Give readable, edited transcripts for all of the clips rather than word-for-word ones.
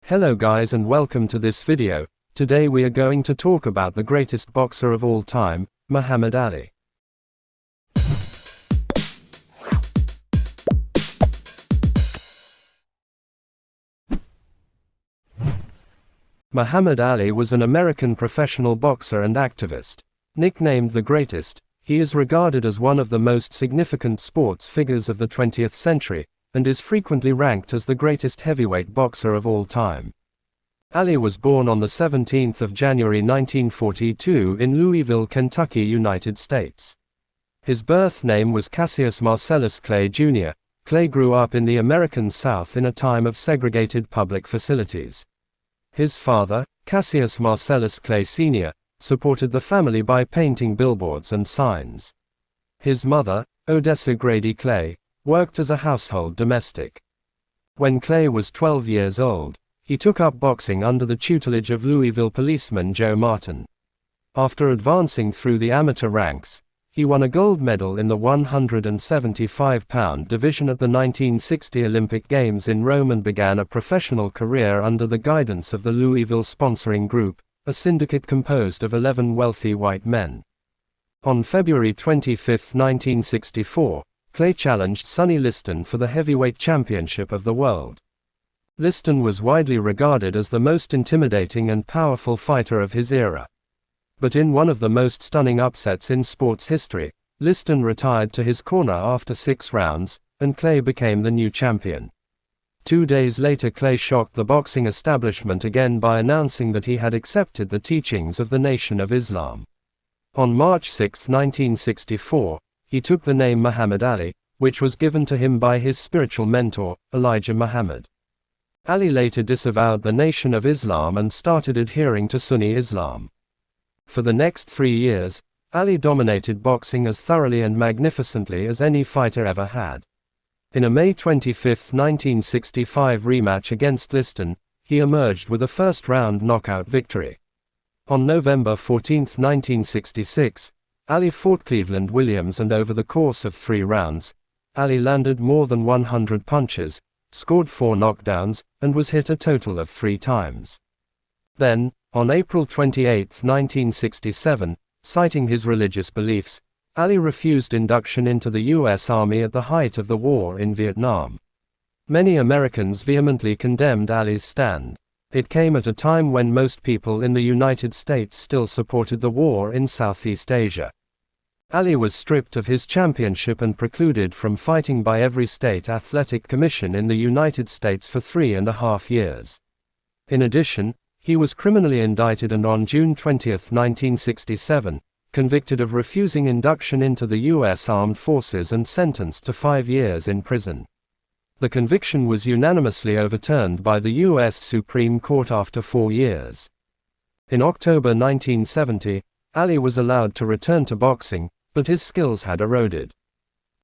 Hello guys and welcome to this video. Today we are going to talk about the greatest boxer of all time, Muhammad Ali. Muhammad Ali was an American professional boxer and activist. Nicknamed the Greatest, he is regarded as one of the most significant sports figures of the 20th century, and is frequently ranked as the greatest heavyweight boxer of all time. Ali was born on the 17th of January 1942 in Louisville, Kentucky, United States. His birth name was Cassius Marcellus Clay Jr. Clay grew up in the American South in a time of segregated public facilities. His father, Cassius Marcellus Clay Sr., supported the family by painting billboards and signs. His mother, Odessa Grady Clay, worked as a household domestic. When Clay was 12 years old, he took up boxing under the tutelage of Louisville policeman Joe Martin. After advancing through the amateur ranks, he won a gold medal in the 175-pound division at the 1960 Olympic Games in Rome and began a professional career under the guidance of the Louisville Sponsoring Group, a syndicate composed of 11 wealthy white men. On February 25, 1964, Clay challenged Sonny Liston for the heavyweight championship of the world. Liston was widely regarded as the most intimidating and powerful fighter of his era. But in one of the most stunning upsets in sports history, Liston retired to his corner after 6 rounds, and Clay became the new champion. 2 days later, Clay shocked the boxing establishment again by announcing that he had accepted the teachings of the Nation of Islam. On March 6, 1964, he took the name Muhammad Ali, which was given to him by his spiritual mentor, Elijah Muhammad. Ali later disavowed the Nation of Islam and started adhering to Sunni Islam. For the next 3 years, Ali dominated boxing as thoroughly and magnificently as any fighter ever had. In a May 25, 1965 rematch against Liston, he emerged with a first-round knockout victory. On November 14, 1966, Ali fought Cleveland Williams, and over the course of 3 rounds, Ali landed more than 100 punches, scored 4 knockdowns, and was hit a total of 3 times. Then, on April 28, 1967, citing his religious beliefs, Ali refused induction into the U.S. Army at the height of the war in Vietnam. Many Americans vehemently condemned Ali's stand. It came at a time when most people in the United States still supported the war in Southeast Asia. Ali was stripped of his championship and precluded from fighting by every state athletic commission in the United States for 3.5 years. In addition, he was criminally indicted and on June 20, 1967, convicted of refusing induction into the U.S. Armed Forces and sentenced to 5 years in prison. The conviction was unanimously overturned by the U.S. Supreme Court after 4 years. In October 1970, Ali was allowed to return to boxing, but his skills had eroded.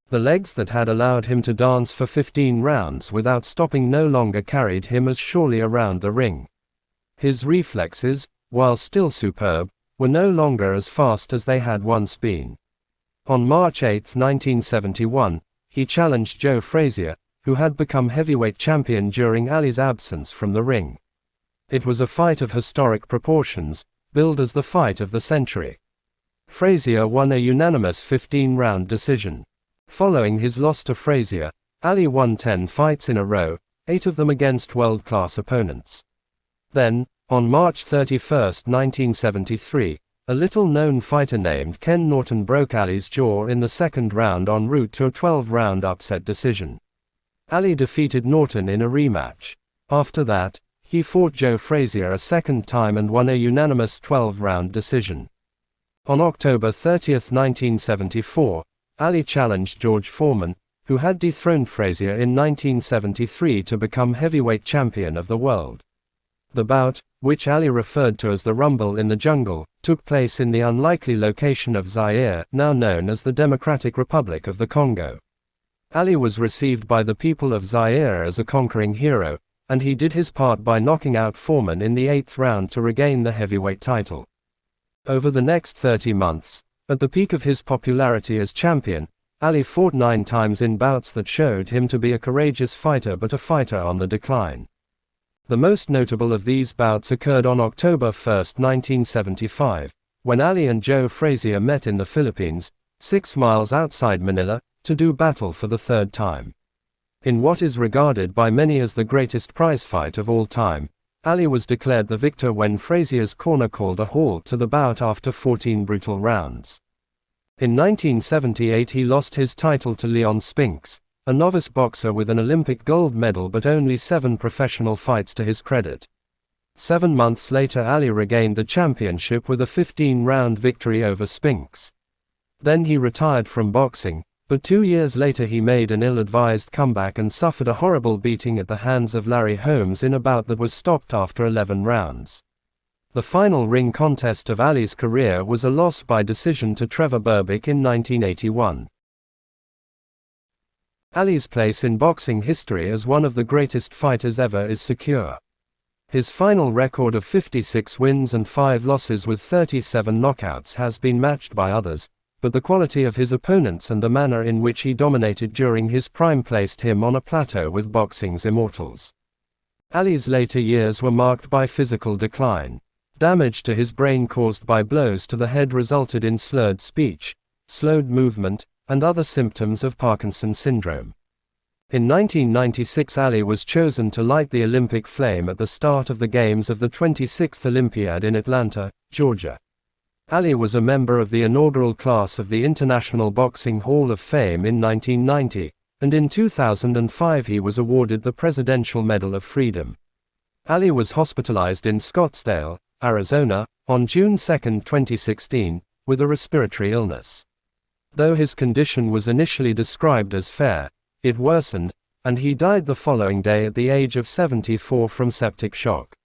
The legs that had allowed him to dance for 15 rounds without stopping no longer carried him as surely around the ring. His reflexes, while still superb, were no longer as fast as they had once been. On March 8, 1971, he challenged Joe Frazier, who had become heavyweight champion during Ali's absence from the ring. It was a fight of historic proportions, billed as the fight of the century. Frazier won a unanimous 15-round decision. Following his loss to Frazier, Ali won 10 fights in a row, 8 of them against world-class opponents. Then, on March 31, 1973, a little-known fighter named Ken Norton broke Ali's jaw in the 2nd round en route to a 12-round upset decision. Ali defeated Norton in a rematch. After that, he fought Joe Frazier a second time and won a unanimous 12-round decision. On October 30, 1974, Ali challenged George Foreman, who had dethroned Frazier in 1973 to become heavyweight champion of the world. The bout, which Ali referred to as the Rumble in the Jungle, took place in the unlikely location of Zaire, now known as the Democratic Republic of the Congo. Ali was received by the people of Zaire as a conquering hero, and he did his part by knocking out Foreman in the 8th round to regain the heavyweight title. Over the next 30 months, at the peak of his popularity as champion, Ali fought 9 times in bouts that showed him to be a courageous fighter but a fighter on the decline. The most notable of these bouts occurred on October 1, 1975, when Ali and Joe Frazier met in the Philippines, 6 miles outside Manila, to do battle for the third time. In what is regarded by many as the greatest prize fight of all time, Ali was declared the victor when Frazier's corner called a halt to the bout after 14 brutal rounds. In 1978 he lost his title to Leon Spinks, a novice boxer with an Olympic gold medal but only 7 professional fights to his credit. 7 months later Ali regained the championship with a 15-round victory over Spinks. Then he retired from boxing, but 2 years later he made an ill-advised comeback and suffered a horrible beating at the hands of Larry Holmes in a bout that was stopped after 11 rounds. The final ring contest of Ali's career was a loss by decision to Trevor Berbick in 1981. Ali's place in boxing history as one of the greatest fighters ever is secure. His final record of 56 wins and 5 losses with 37 knockouts has been matched by others, but the quality of his opponents and the manner in which he dominated during his prime placed him on a plateau with boxing's immortals. Ali's later years were marked by physical decline. Damage to his brain caused by blows to the head resulted in slurred speech, slowed movement, and other symptoms of Parkinson's syndrome. In 1996 Ali was chosen to light the Olympic flame at the start of the Games of the 26th Olympiad in Atlanta, Georgia. Ali was a member of the inaugural class of the International Boxing Hall of Fame in 1990, and in 2005 he was awarded the Presidential Medal of Freedom. Ali was hospitalized in Scottsdale, Arizona, on June 2, 2016, with a respiratory illness. Though his condition was initially described as fair, it worsened, and he died the following day at the age of 74 from septic shock.